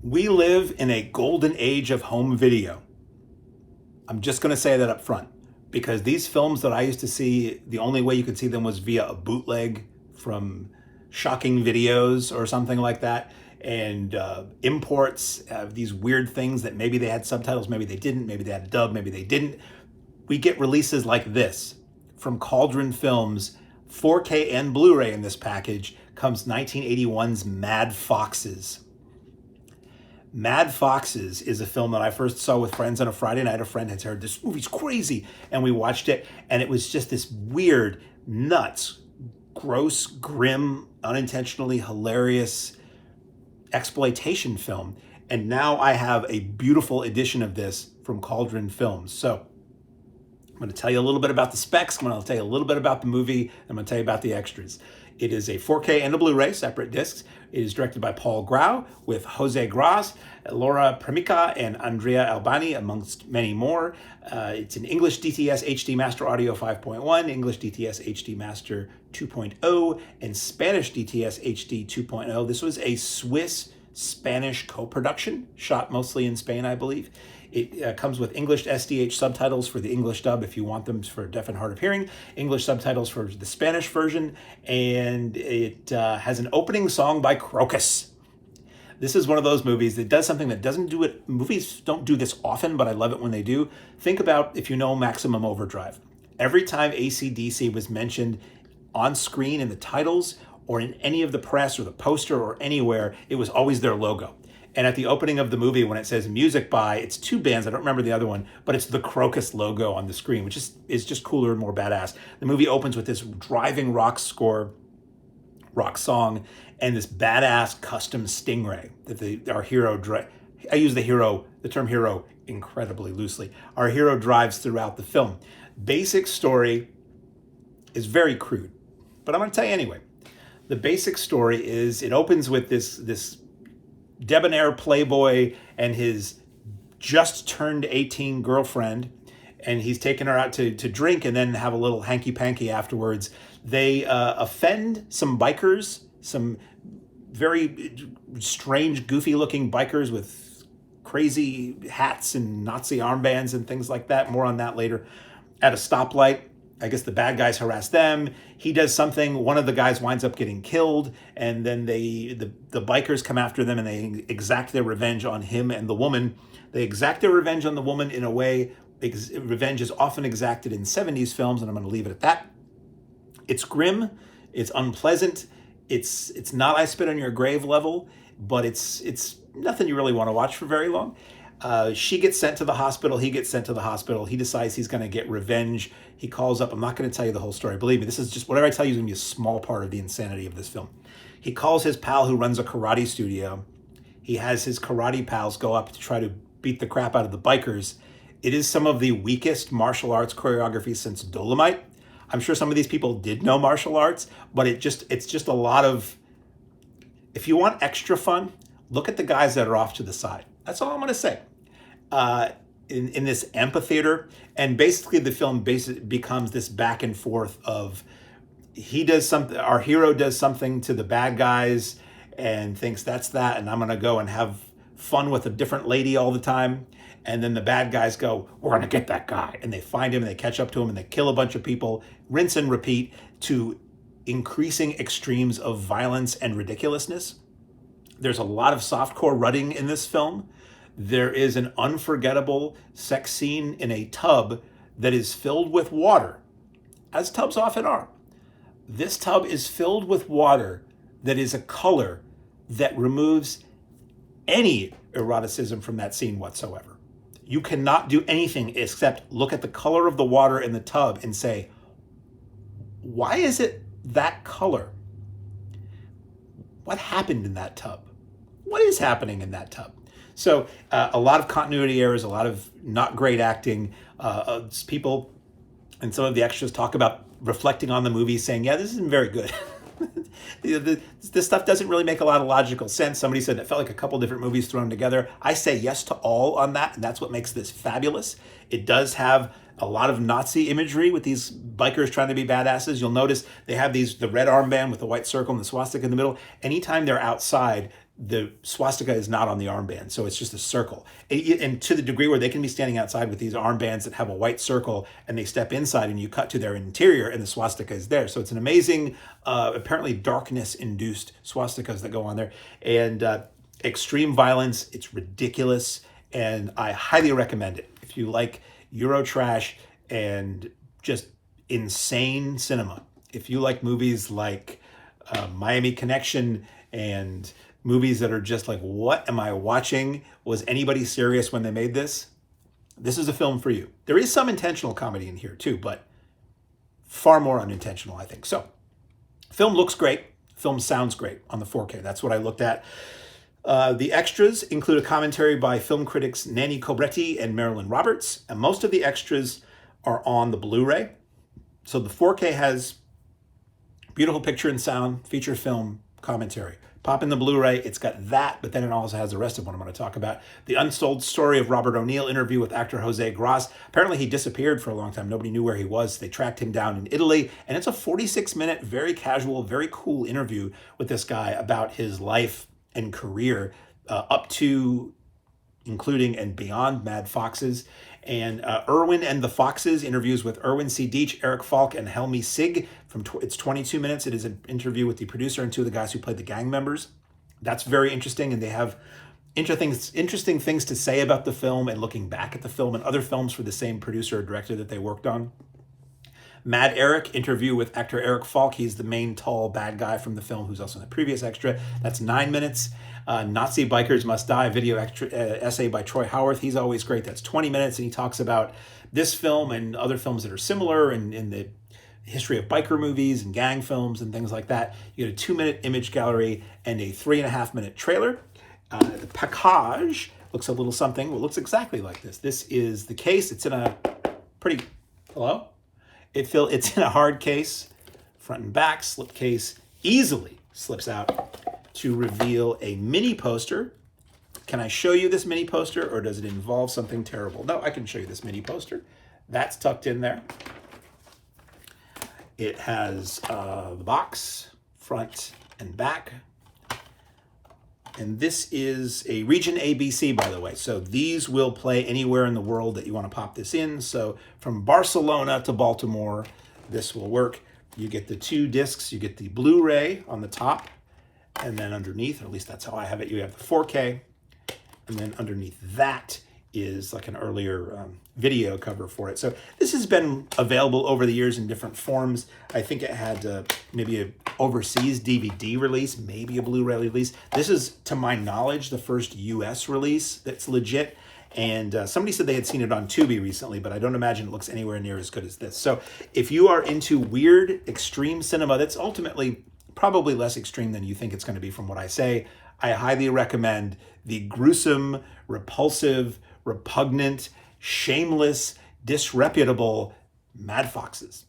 We live in a golden age of home video. I'm just going to say that up front because these films that I used to see, the only way you could see them was via a bootleg from Shocking Videos or something like that. And imports of these weird things that maybe they had subtitles, maybe they didn't, maybe they had a dub, maybe they didn't. We get releases like this from Cauldron Films, 4K and Blu-ray in this package, comes 1981's Mad Foxes. Mad Foxes is a film that I first saw with friends on a Friday night. A friend had heard this movie's crazy, and we watched it, and it was just this weird, nuts, gross, grim, unintentionally hilarious exploitation film. And now I have a beautiful edition of this from Cauldron Films. So I'm going to tell you a little bit about the specs. I'm going to tell you a little bit about the movie. I'm going to tell you about the extras. It is a 4K and a Blu-ray, separate discs. It is directed by Paul Grau with Jose Gras, Laura Premica, and Andrea Albani, amongst many more. It's an English DTS HD Master Audio 5.1, English DTS HD Master 2.0, and Spanish DTS HD 2.0. This was a Swiss-Spanish co-production, shot mostly in Spain, I believe. It comes with English SDH subtitles for the English dub if you want them for deaf and hard of hearing, English subtitles for the Spanish version, and it has an opening song by Crocus. This is one of those movies that does something that doesn't do it. Movies don't do this often, but I love it when they do. Think about if you know Maximum Overdrive. Every time AC/DC was mentioned on screen in the titles or in any of the press or the poster or anywhere, it was always their logo. And at the opening of the movie, when it says music by, it's two bands, I don't remember the other one, but it's the Crocus logo on the screen, which is just cooler and more badass. The movie opens with this driving rock song, and this badass custom Stingray that our hero, I use the term hero incredibly loosely. Our hero drives throughout the film. Basic story is very crude, but I'm going to tell you anyway. The basic story is, it opens with this debonair playboy and his just turned 18 girlfriend, and he's taking her out to drink and then have a little hanky-panky afterwards. They offend some bikers, some very strange, goofy-looking bikers with crazy hats and Nazi armbands and things like that. More on that later. At a stoplight, I guess the bad guys harass them. He does something. One of the guys winds up getting killed, and then the bikers come after them, and they exact their revenge on him and the woman. They exact their revenge on the woman in a way revenge is often exacted in 70s films, and I'm going to leave it at that. It's grim. It's unpleasant. It's not I Spit on Your Grave level, but it's nothing you really want to watch for very long. She gets sent to the hospital. He gets sent to the hospital. He decides he's going to get revenge. He calls up. I'm not going to tell you the whole story. Believe me, this is just whatever I tell you is going to be a small part of the insanity of this film. He calls his pal who runs a karate studio. He has his karate pals go up to try to beat the crap out of the bikers. It is some of the weakest martial arts choreography since Dolomite. I'm sure some of these people did know martial arts, but it's just a lot of, if you want extra fun, look at the guys that are off to the side. That's all I'm going to say. In this amphitheater, and basically the film becomes this back and forth of he does something, our hero does something to the bad guys and thinks that's that, and I'm going to go and have fun with a different lady all the time. And then the bad guys go, we're going to get that guy. And they find him, and they catch up to him, and they kill a bunch of people, rinse and repeat to increasing extremes of violence and ridiculousness. There's a lot of softcore rutting in this film. There is an unforgettable sex scene in a tub that is filled with water, as tubs often are. This tub is filled with water that is a color that removes any eroticism from that scene whatsoever. You cannot do anything except look at the color of the water in the tub and say, why is it that color? What happened in that tub? What is happening in that tub? So a lot of continuity errors, a lot of not great acting. People and some of the extras talk about reflecting on the movie, saying, yeah, this isn't very good. This stuff doesn't really make a lot of logical sense. Somebody said it felt like a couple different movies thrown together. I say yes to all on that, and that's what makes this fabulous. It does have a lot of Nazi imagery with these bikers trying to be badasses. You'll notice they have the red armband with the white circle and the swastika in the middle. Anytime they're outside, the swastika is not on the armband, so it's just a circle. And to the degree where they can be standing outside with these armbands that have a white circle, and they step inside and you cut to their interior and the swastika is there. So it's an amazing, apparently darkness-induced swastikas that go on there. And extreme violence, it's ridiculous, and I highly recommend it. If you like Eurotrash and just insane cinema, if you like movies like Miami Connection and movies that are just like, what am I watching? Was anybody serious when they made this? This is a film for you. There is some intentional comedy in here too, but far more unintentional, I think. So, film looks great. Film sounds great on the 4K. That's what I looked at. The extras include a commentary by film critics Nanni Cobretti and Marilyn Roberts, and most of the extras are on the Blu-ray. So the 4K has beautiful picture and sound, feature film, commentary. Pop in the Blu-ray, it's got that, but then it also has the rest of what I'm going to talk about. The untold story of Robert O'Neill interview with actor Jose Gras. Apparently he disappeared for a long time. Nobody knew where he was. They tracked him down in Italy, and it's a 46-minute, very casual, very cool interview with this guy about his life and career up to, including and beyond Mad Foxes. And Irwin and the Foxes, interviews with Irwin C. Deach, Erik Falk, and Helmi Sig. It's 22 minutes. It is an interview with the producer and two of the guys who played the gang members. That's very interesting, and they have interesting things to say about the film and looking back at the film and other films for the same producer or director that they worked on. Mad Erik, interview with actor Erik Falk. He's the main tall bad guy from the film who's also in the previous extra. That's 9 minutes. Nazi Bikers Must Die, video essay by Troy Howarth. He's always great. That's 20 minutes, and he talks about this film and other films that are similar and in the history of biker movies and gang films and things like that. You get a 2-minute image gallery and a 3.5-minute trailer. The package looks a little something. Well, it looks exactly like this. This is the case. It's in a pretty, hello? It's in a hard case, front and back, slip case, easily slips out to reveal a mini poster. Can I show you this mini poster, or does it involve something terrible? No, I can show you this mini poster. That's tucked in there. It has the box, front and back. And this is a region ABC, by the way. So these will play anywhere in the world that you want to pop this in. So from Barcelona to Baltimore, this will work. You get the 2 discs. You get the Blu-ray on the top. And then underneath, or at least that's how I have it, you have the 4K. And then underneath that is like an earlier video cover for it. So this has been available over the years in different forms. I think it had maybe a overseas DVD release, maybe a Blu-ray release. This is, to my knowledge, the first US release that's legit. And somebody said they had seen it on Tubi recently, but I don't imagine it looks anywhere near as good as this. So if you are into weird, extreme cinema that's ultimately probably less extreme than you think it's going to be from what I say, I highly recommend the gruesome, repulsive, repugnant, shameless, disreputable Mad Foxes.